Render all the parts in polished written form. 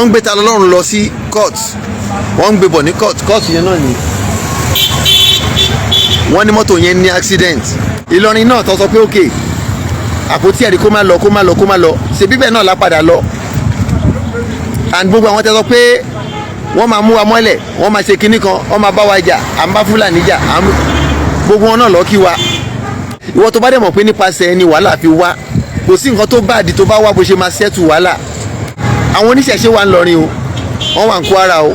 wọ́n ń gbé ta lọ́rùn lọ sí court, wọ́n ń gbé bọ̀ ní court yẹn náà ni wọ́n ní mọ́tò yẹn ní accident. Ìlọrin náà tó sọ pé okay Apoti Eri kó má lọ ṣe bíbẹ̀ náà la padà lọ, and gbogbo àwọn tẹ́ sọ pé wọ́n máa mú wa mọ́lẹ̀, wọ́n máa ṣe kinní kan, wọ́n máa bá wa jà, à ń bá Fúlàní jà, gbogbo wọn náà lọ kí wa. Ìwọ tó bá dẹ̀ mọ̀ pé nípasẹ̀ ẹni wàhálà fi wá, kò sí nǹkan tó bá àdì tó bá wá bó ṣe máa ṣẹ́tù wàhálà. Àwọn oníṣẹ̀ṣe wà ń lọrin o, wọ́n wà ń Kwara o,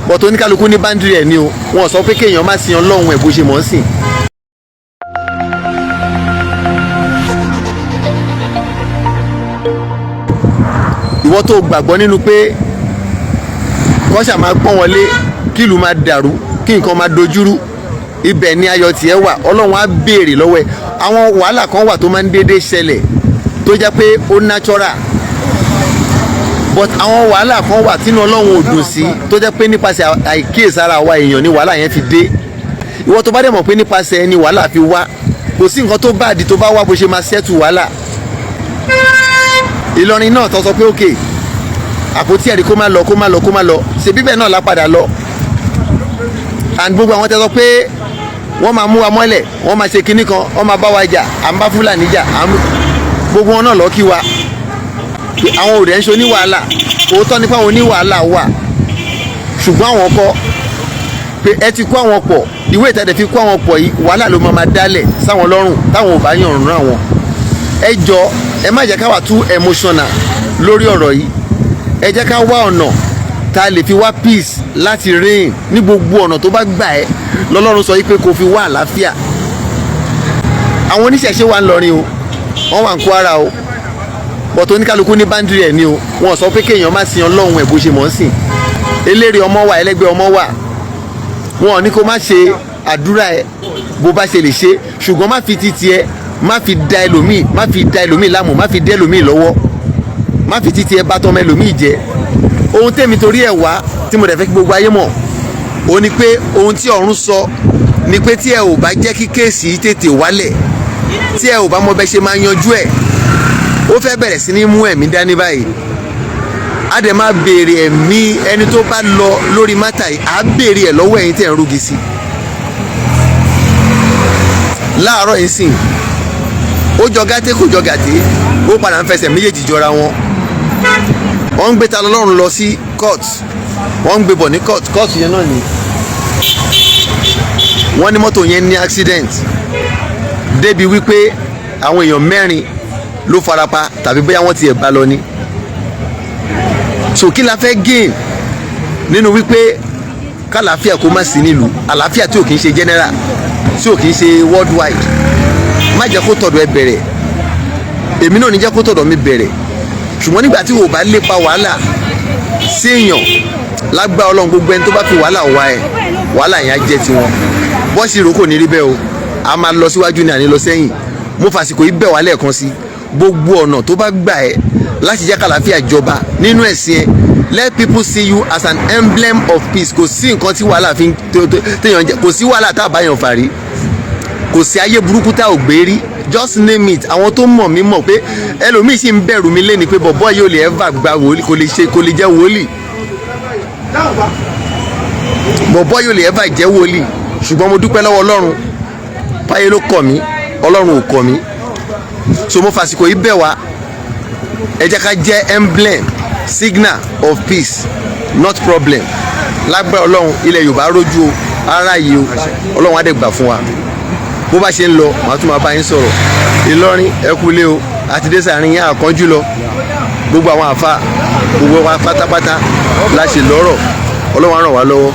bọ̀tò oníkálukú ní báńdìrì ẹ̀ ni o, wọ́n sọ pé kéèyàn má sin Ọlọ́run ẹ̀ bó ṣe mọ̀ ń sìn. Ìwọ tó gbàgbọ́ nínú pé kọ́ṣà máa pọ́n wọlé, kí ìlú máa dàrú, kí nǹkan máa dojúrú, ibẹ̀ ni ayọ̀ tiẹ̀ wà. Ọlọ́run á béèrè lọ́wọ́ ẹ̀. Àwọn wàhálà kan wà tó máa ń dédé ṣẹlẹ̀ tó jẹ́ pé ó natural, but àwọn wàhálà kan wà tínú Ọlọ́run ò dùn sí tó jẹ́ pé nípasẹ̀ àìkíyèsára wa èèyàn ni wàhálà yẹn fi dé. Ìwọ tó bá dẹ̀ mọ̀ pé nípasẹ̀ ẹni wàhálà fi wá, kò sí nǹkan tó bá àdì tó bá wá bó ṣe máa ṣẹ́tù wàhálà. Ìlọrin náà tó sọ pé okay Apoti Eri kó má lọ ṣe bíbẹ̀ náà la padà lọ, and gbogbo àwọn tẹ́ sọ pé wọ́n máa mú wa mọ́lẹ̀, wọ́n máa ṣe kinní kan, wọ́n máa bá wa jà, à ń bá Fúlàní jà, gbogbo wọn náà lọ kí wa. Àwọn òde ń ṣe oníwàhálà, òótọ́ nípa àwọn oníwàhálà wà, ṣùgbọ́n àwọn kọ́ pé ẹ ti kó àwọn pọ̀, ìwé ìtẹ̀dẹ̀ fi kó àwọn pọ̀ yìí, wàhálà ló máa dálẹ̀ sáwọn lọ́rùn táwọn ò bá yàn rán wọn. Ẹ jọ ẹ má jẹ́ ká wà too emotional lórí ọ̀rọ̀ yìí. Ẹ jẹ́ ká wá ọ̀nà tá a lè fi wá peace láti reign ní gbogbo ọ̀nà tó bá gbà ẹ́. Lọ́lọ́run sọ wípé kò fi wá àlàáfíà. Àwọn oníṣẹ̀ṣe wà ń lọrin o, wọ́n wà ń Kwara o, bọ̀tò oníkálukú ní báńdìrì ẹ̀ ni o, wọ́n sọ pé kéèyàn má sin Ọlọ́run ẹ̀ bó ṣe mọ̀ ń sìn. Eléré ọmọ wà, ẹlẹ́gbẹ́ ọmọ wà, wọn ò ní kó má ṣe àdúrà ẹ bó bá ṣe lè ṣe, ṣùgbọ́n má fi títí ẹ má fi da ẹlòmíì láàmú, má fi dé ẹlòmíì lọ́wọ́, má fi títí ẹ bá tọmọ ẹlòmíì jẹ. Ohun tèmi torí ẹ wá tí mo dẹ̀ fẹ́ kí gbogbo ayé mọ̀, ó ní pé ohun tí ọ̀run sọ ni pé tí ẹ ò bá jẹ́ kí kéèsì tètè wálẹ̀, tí ẹ ò bá mọ bẹ́ ṣe máa yanjú ẹ̀, ó fẹ́ bẹ̀rẹ̀ sí ní mú ẹ̀mí dání báyìí. A dẹ̀ máa béèrè ẹ̀mí ẹni tó bá lọ lórí mátà yìí, à á béèrè ẹ̀ lọ́wọ́ ẹ̀yin tẹ̀ ń rúgi sí. Láàárọ̀ yìí sìn, ó jọ gàté kò jọ gàté, ó padà ń fẹsẹ̀ méjèèjì jọra wọn. Wọ́n ń gbé ta lọ́rùn lọ sí court, wọ́n ń gbé bọ̀ ní court yẹn náà ni wọ́n ní mọ́tò yẹn ní accident débi wípé àwọn èèyàn 4 ló farapa tàbí bóyá wọ́n ti ẹ̀ bá lọ ní. So kí la fẹ́ gain nínú wípé kálàáfíà kó má sí nílùú, àlàáfíà tí ò kì í ṣe general, tí ò kì í ṣe worldwide. Má jẹ́ kó tọ̀dọ̀ ẹ bẹ̀rẹ̀, èmi náà ní jẹ́ kó tọ̀dọ̀ mi bẹ̀rẹ̀, ṣùgbọ́n nígbà tí o bá lépa wàhálà sí èèyàn, lágbára Ọlọ́run gbogbo ẹni tó bá fi wàhálà wá ẹ, wàhálà yẹn á jẹ́ tiwọn. Bọ́sì ìrókò ní rí bẹ́ẹ̀ o, a máa lọ síwájú ní àní lọ sẹ́yìn. Mo fàsìkò yìí bẹ̀ wá lẹ́ẹ̀kan sí, gbogbo ọ̀nà tó bá gbà ẹ́ láti jẹ́ kàlàáfíà jọba nínú ẹ̀sìn ẹ, let people see you as an emblem of peace. Kò sí nǹkan tí wàhálà fi téèyàn jẹ, kò sí wàhálà tá a bá yàn fà rí, kò sí ayé burúkú tá ò gbé rí, just name it. Àwọn tó mọ̀ mí mọ̀ pé ẹlòmíì sì ń bẹ̀rù mi lẹ́ni pé bọ̀bọ́ yóò lè ever gba wòlíì, kò lè jẹ́ wòlíì, bọ̀bọ́ yóò lè ever jẹ́ wòlíì. Ṣùgbọ́n mo dúpẹ́ lọ́wọ́ Ọlọ́run, páyé ló kọ̀ mí, Ọlọ́run ò kọ̀ mí. So mo fàsìkò yìí bẹ̀ wá, ẹ jẹ́ ká jẹ́ emblem, signal of peace, not problem. Lágbára Ọlọ́run ilẹ̀ Yorùbá rójú o, ara yìí o, Ọlọ́run á dẹ̀ gbà fún wa. Bó bá ṣe ń lọ màá tún máa bá yín sọ̀rọ̀. Ìlọrin ẹ kú lé o, àti dé sàárín yín àkànjú lọ. Gbogbo àwọn àfa gbogbo wa pátápátá la ṣe lọ́rọ̀, Ọlọ́run á ràn wá lọ́wọ́.